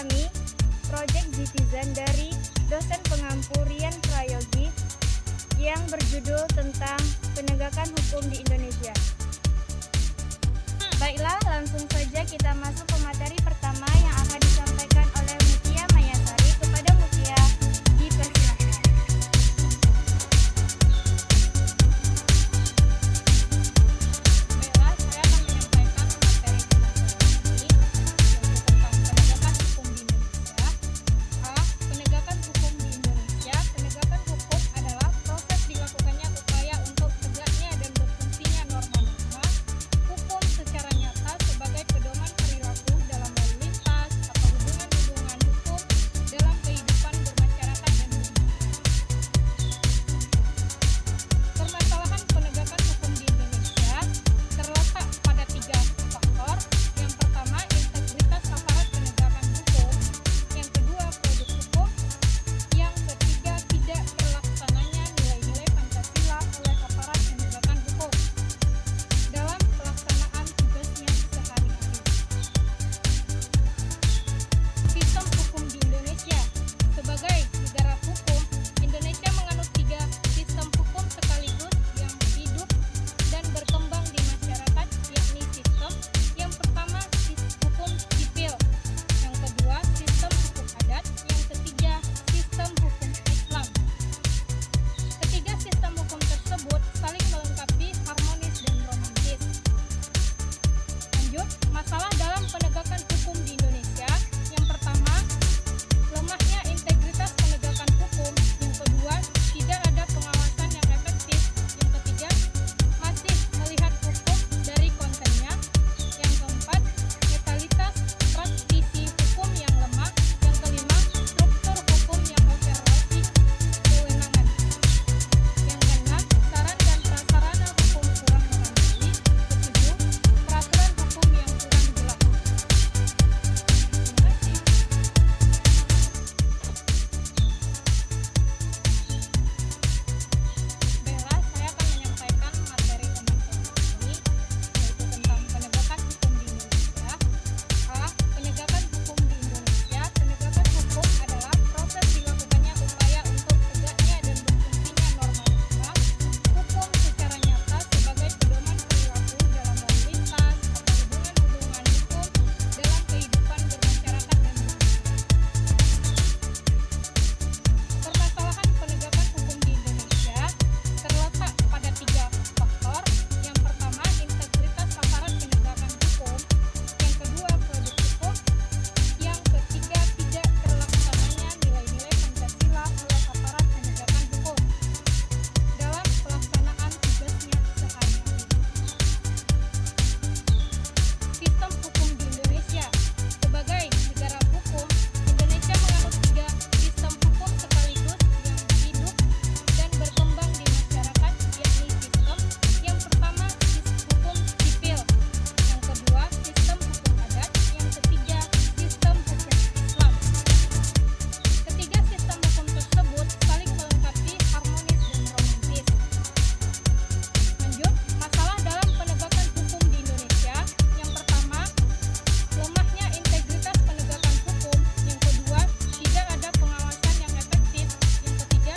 kami, Project Citizen dari dosen pengampu Rian Prayogi yang berjudul tentang penegakan hukum di Indonesia. Baiklah, langsung saja kita masuk ke materi pertama yang akan disampaikan oleh Mutia Mayasari. Kepada Mutia, dipersilakan. Baiklah, saya akan menyampaikan materi ini, yaitu tentang penegakan hukum di Indonesia. Penegakan hukum di Indonesia. Penegakan hukum adalah proses dilakukannya upaya untuk tegaknya dan berfungsinya norma-norma hukum secara nyata sebagai pedoman perilaku dalam lalu lintas atau hubungan-hubungan hukum dalam kehidupan bermasyarakat dan berbangsa. Permasalahan penegakan hukum di Indonesia terletak pada 3 faktor. Yang pertama, integritas aparat penegakan hukum. Yang kedua, produk hukum. Yang ketiga, tidak terlaksananya nilai-nilai Pancasila oleh aparat penegakan hukum dalam pelaksanaan tugasnya sehari-hari. Sistem hukum di Indonesia. Sebagai negara hukum, Indonesia menganut 3 sistem hukum sekaligus yang hidup dan berkembang di masyarakat, yakni sistem yang pertama hukum sipil, yang kedua sistem hukum adat, yang ketiga sistem hukum Islam. Ketiga sistem hukum tersebut saling melengkapi, harmonis dan romantis. Lanjut, masalah dalam penegakan hukum di Indonesia. Yang pertama, lemahnya integritas penegakan hukum. Yang kedua, tidak ada pengawasan yang efektif. Yang ketiga, masih melihat hukum dari kontennya. Yang keempat, netralitas praktisi hukum yang lemah. Yang kelima, struktur hukum yang overlapping kewenangan. Yang keenam, saran dan prasarana hukum kurang memadai. Ketujuh, peraturan hukum yang kurang jelas. Terima kasih. Baiklah, saya akan menyampaikan materi teman-teman ini, yaitu tentang penegakan hukum di Indonesia. Penegakan hukum di Indonesia. Penegakan hukum adalah proses dilakukannya upaya untuk tegaknya dan berfungsinya norma-norma hukum secara nyata sebagai pedoman perilaku dalam lalu lintas atau hubungan-hubungan hukum dalam kehidupan bermasyarakat dan berbangsa. Permasalahan penegakan hukum di Indonesia terletak pada 3 faktor. Yang pertama, integritas aparat penegakan hukum. Yang kedua, produk hukum. Yang ketiga, tidak terlaksananya nilai-nilai Pancasila oleh aparat penegakan hukum dalam pelaksanaan tugasnya sehari-hari. Sistem hukum di Indonesia. Sebagai negara hukum, Indonesia menganut 3 sistem hukum sekaligus yang hidup dan berkembang di masyarakat, yakni sistem yang pertama hukum sipil, yang kedua sistem hukum adat, yang ketiga sistem hukum Islam. Ketiga sistem hukum tersebut saling melengkapi, harmonis dan romantis. Lanjut, masalah dalam penegakan hukum di Indonesia. Yang pertama, lemahnya integritas penegakan hukum. Yang kedua, tidak ada pengawasan yang efektif. Yang ketiga,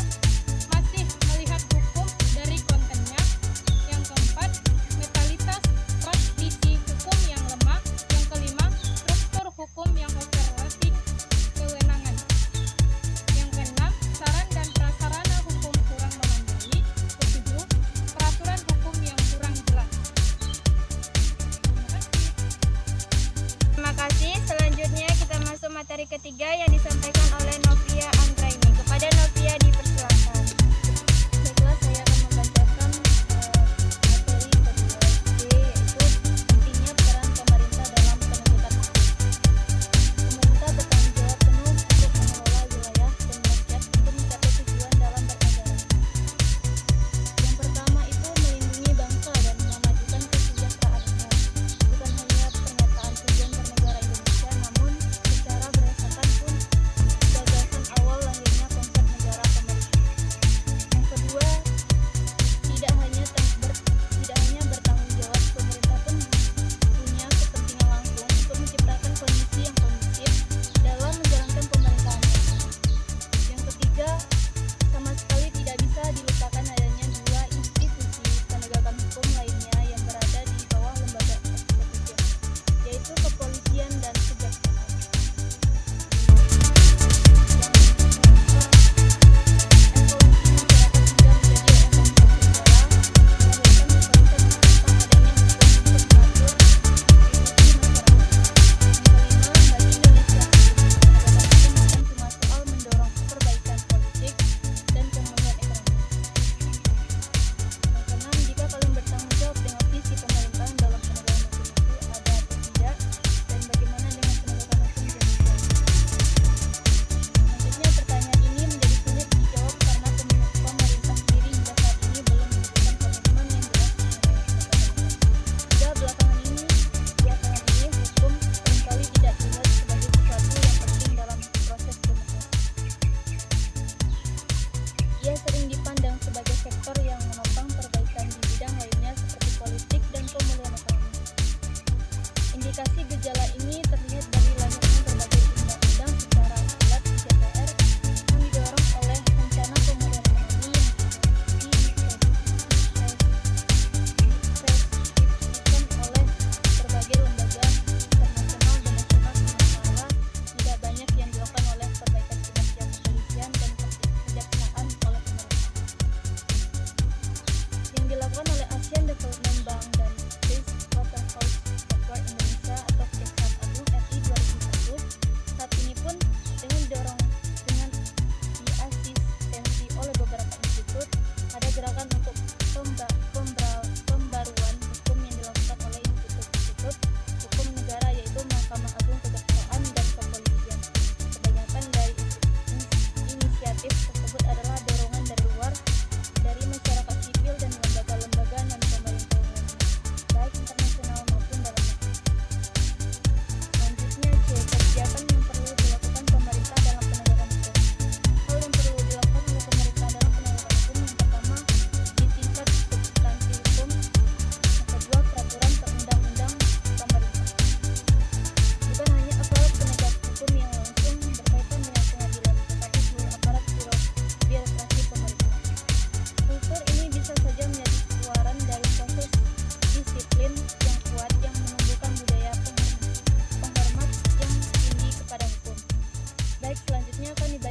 masih melihat hukum dari kontennya. Yang keempat, netralitas praktisi hukum yang lemah. Yang kelima, struktur hukum yang overlapping kewenangan. Yang keenam, saran dan prasarana hukum kurang memadai. Ketujuh, peraturan hukum yang kurang jelas. Terima kasih. Terima kasih. Selanjutnya kita masuk materi ketiga yang disampaikan oleh Novia Anggraini. Kepada Novia, dipersilakan. Baiklah, saya akan membacakan materi kedua, yaitu pentingnya peran pemerintah dalam penegakan hukum. Pemerintah bertanggung jawab penuh untuk mengelola wilayah dan rakyat untuk mencapai tujuan dalam bernegara. Yang pertama itu melindungi bangsa dan memajukan kesejahteraannya. Bukan hanya pernyataan tujuan bernegara Indonesia, namun secara berdasarkan pun gagasan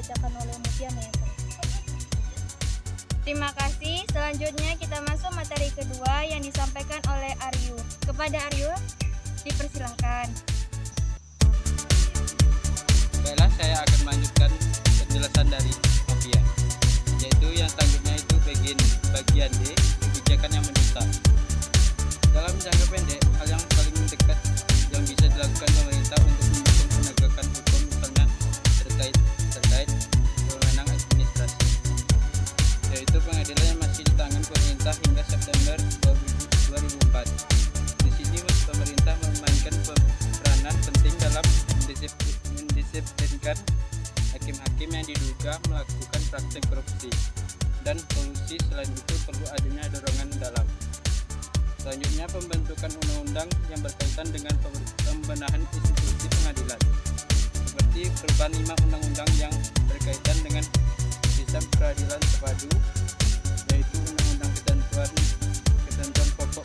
dibacakan oleh Mutia Mayasari. Terima kasih. Selanjutnya kita masuk materi kedua yang disampaikan oleh Aryu. Kepada Aryu, dipersilahkan. Baiklah, saya akan melanjutkan penjelasan dari Novia, yaitu yang selanjutnya itu bagian D, kebijakan yang mendesak. Dalam jangka pendek, hal yang paling dekat yang bisa dilakukan pemerintah untuk mendukung penegakan hukum misalnya terkait wewenang administrasi, yaitu pengadilan yang masih di tangan pemerintah hingga September 2004. Di sini pemerintah memainkan peranan penting dalam mendisiplinkan hakim-hakim yang diduga melakukan praktek korupsi dan kolusi. Selain itu perlu adanya dorongan dalam. Selanjutnya, pembentukan undang-undang yang berkaitan dengan pembenahan institusi pengadilan, seperti perubahan 5 undang-undang yang berkaitan dengan sistem peradilan terpadu, yaitu Undang-Undang Ketentuan Pokok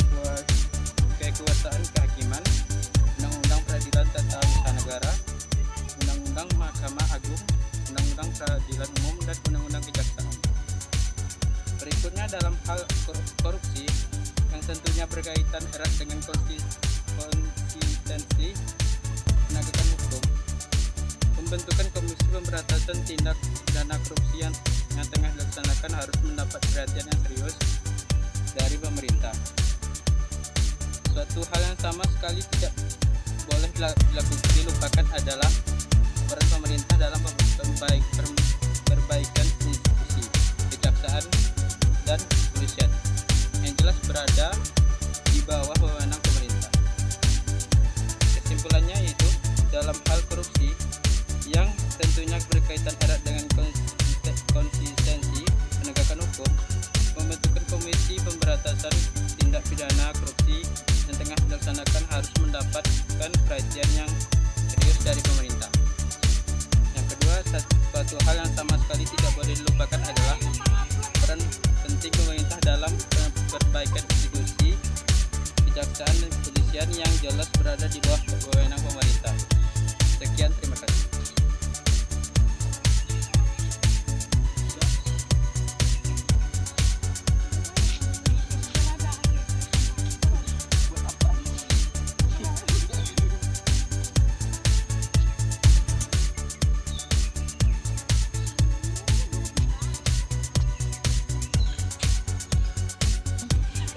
Kekuasaan Kehakiman, Undang-Undang Peradilan Tata Usaha Negara, Undang-Undang Mahkamah Agung, Undang-Undang Peradilan Umum, dan Undang-Undang Kejaksaan. Berikutnya, dalam hal korupsi yang tentunya berkaitan erat dengan konsistensi penegakan hukum, pembentukan Komisi Pemberantasan Tindak Pidana Korupsi yang tengah dilaksanakan harus mendapat perhatian yang serius dari pemerintah. Suatu hal yang sama sekali tidak boleh dilupakan adalah peran pemerintah dalam perbaikan institusi kejaksaan dan kepolisian yang jelas berada di bawah wewenang pemerintah. Kesimpulannya yaitu dalam hal korupsi yang tentunya berkaitan erat dengan konsistensi penegakan hukum, pembentukan Komisi Pemberantasan Tindak Pidana Korupsi yang tengah dilaksanakan harus mendapatkan perhatian yang serius dari pemerintah. Yang kedua, suatu hal yang sama sekali tidak boleh dilupakan adalah peran penting pemerintah dalam perbaikan institusi kejaksaan dan kepolisian yang jelas berada di bawah wewenang pemerintah. Sekian, terima kasih.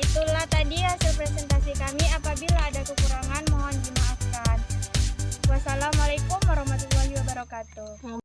Itulah tadi hasil presentasi kami. Apabila ada kekurangan mohon dimaafkan. Wassalamualaikum warahmatullahi wabarakatuh.